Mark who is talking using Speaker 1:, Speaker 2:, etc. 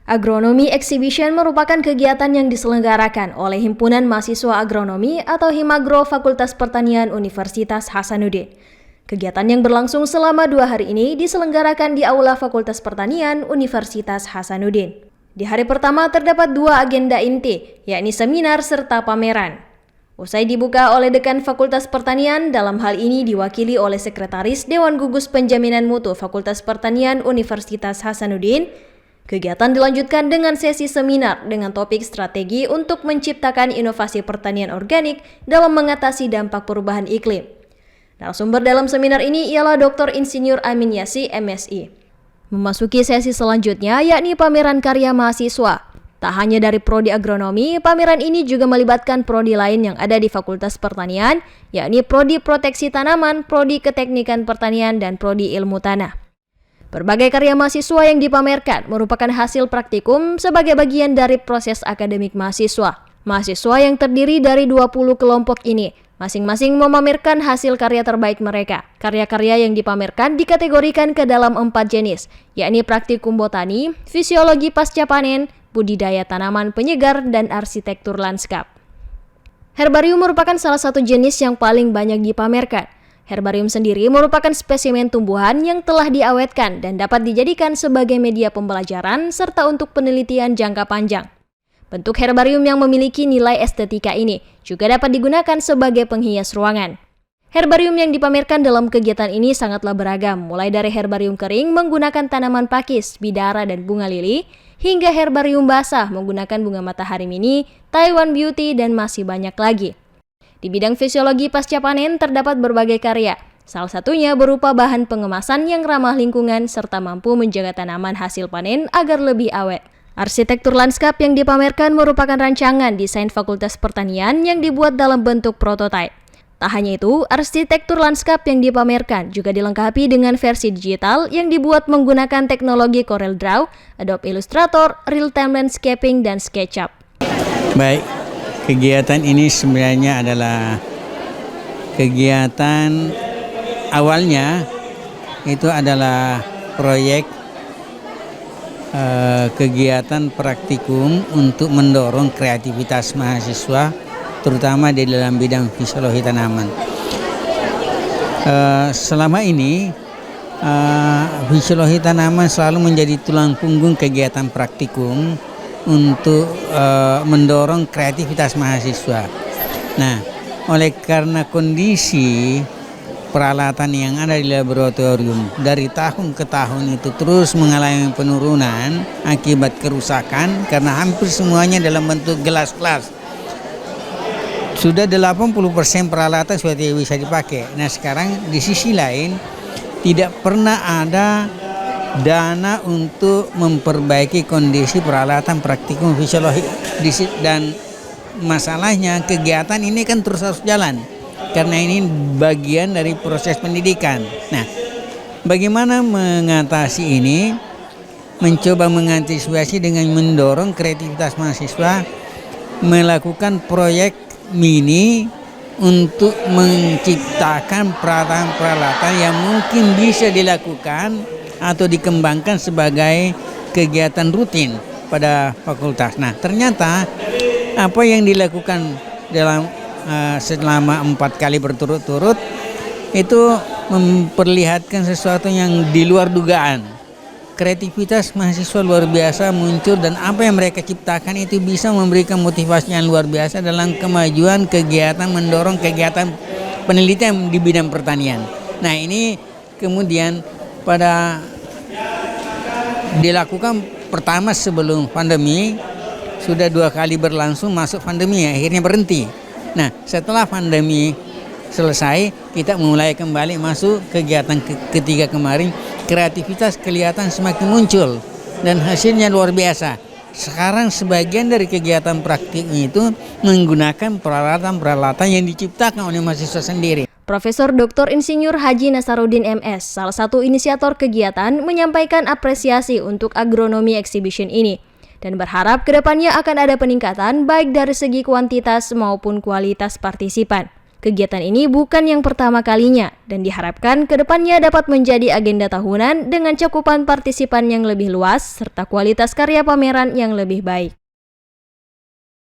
Speaker 1: Agronomi Exhibition merupakan kegiatan yang diselenggarakan oleh Himpunan Mahasiswa Agronomi atau Himagro Fakultas Pertanian Universitas Hasanuddin. Kegiatan yang berlangsung selama 2 hari ini diselenggarakan di Aula Fakultas Pertanian Universitas Hasanuddin. Di hari pertama terdapat 2 agenda inti, yakni seminar serta pameran. Usai dibuka oleh Dekan Fakultas Pertanian, dalam hal ini diwakili oleh Sekretaris Dewan Gugus Penjaminan Mutu Fakultas Pertanian Universitas Hasanuddin, kegiatan dilanjutkan dengan sesi seminar dengan topik strategi untuk menciptakan inovasi pertanian organik dalam mengatasi dampak perubahan iklim. Narasumber dalam seminar ini ialah Dr. Insinyur Amin Yasi, MSI. Memasuki sesi selanjutnya yakni pameran karya mahasiswa. Tak hanya dari Prodi Agronomi, pameran ini juga melibatkan prodi lain yang ada di Fakultas Pertanian, yakni Prodi Proteksi Tanaman, Prodi Keteknikan Pertanian, dan Prodi Ilmu Tanah. Berbagai karya mahasiswa yang dipamerkan merupakan hasil praktikum sebagai bagian dari proses akademik mahasiswa. Mahasiswa yang terdiri dari 20 kelompok ini masing-masing memamerkan hasil karya terbaik mereka. Karya-karya yang dipamerkan dikategorikan ke dalam 4 jenis, yakni praktikum botani, fisiologi pasca panen, budidaya tanaman penyegar, dan arsitektur lanskap. Herbarium merupakan salah satu jenis yang paling banyak dipamerkan. Herbarium sendiri merupakan spesimen tumbuhan yang telah diawetkan dan dapat dijadikan sebagai media pembelajaran serta untuk penelitian jangka panjang. Bentuk herbarium yang memiliki nilai estetika ini juga dapat digunakan sebagai penghias ruangan. Herbarium yang dipamerkan dalam kegiatan ini sangatlah beragam, mulai dari herbarium kering menggunakan tanaman pakis, bidara, dan bunga lili, hingga herbarium basah menggunakan bunga matahari mini, Taiwan Beauty, dan masih banyak lagi. Di bidang fisiologi pasca panen terdapat berbagai karya, salah satunya berupa bahan pengemasan yang ramah lingkungan serta mampu menjaga tanaman hasil panen agar lebih awet. Arsitektur lanskap yang dipamerkan merupakan rancangan desain Fakultas Pertanian yang dibuat dalam bentuk prototipe. Tak hanya itu, arsitektur lanskap yang dipamerkan juga dilengkapi dengan versi digital yang dibuat menggunakan teknologi CorelDRAW, Adobe Illustrator, Real-Time Landscaping, dan SketchUp.
Speaker 2: Baik, kegiatan ini sebenarnya adalah kegiatan awalnya itu adalah proyek kegiatan praktikum untuk mendorong kreativitas mahasiswa terutama di dalam bidang fisiologi tanaman. Selama ini fisiologi tanaman selalu menjadi tulang punggung kegiatan praktikum untuk mendorong kreativitas mahasiswa. Nah, oleh karena kondisi peralatan yang ada di laboratorium dari tahun ke tahun itu terus mengalami penurunan akibat kerusakan karena hampir semuanya dalam bentuk gelas-gelas. Sudah 80% peralatan sudah tidak bisa dipakai. Nah, sekarang di sisi lain tidak pernah ada dana untuk memperbaiki kondisi peralatan praktikum fisiologi, dan masalahnya kegiatan ini kan terus harus jalan karena ini bagian dari proses pendidikan. Nah, bagaimana mengatasi ini? Mencoba mengantisipasi dengan mendorong kreativitas mahasiswa melakukan proyek mini untuk menciptakan peralatan-peralatan yang mungkin bisa dilakukan atau dikembangkan sebagai kegiatan rutin pada fakultas. Nah, ternyata apa yang dilakukan selama 4 kali berturut-turut itu memperlihatkan sesuatu yang di luar dugaan. Kreativitas mahasiswa luar biasa muncul dan apa yang mereka ciptakan itu bisa memberikan motivasi yang luar biasa dalam kemajuan kegiatan mendorong kegiatan penelitian di bidang pertanian. Nah, ini kemudian pada dilakukan pertama sebelum pandemi, sudah 2 kali berlangsung, masuk pandemi akhirnya berhenti. Nah, setelah pandemi selesai, kita mulai kembali masuk kegiatan ketiga kemarin, kreativitas kelihatan semakin muncul dan hasilnya luar biasa. Sekarang sebagian dari kegiatan praktik itu menggunakan peralatan-peralatan yang diciptakan oleh mahasiswa sendiri.
Speaker 1: Profesor Dr. Insinyur Haji Nasaruddin MS, salah satu inisiator kegiatan, menyampaikan apresiasi untuk Agronomi Exhibition ini dan berharap kedepannya akan ada peningkatan baik dari segi kuantitas maupun kualitas partisipan. Kegiatan ini bukan yang pertama kalinya dan diharapkan kedepannya dapat menjadi agenda tahunan dengan cakupan partisipan yang lebih luas serta kualitas karya pameran yang lebih baik.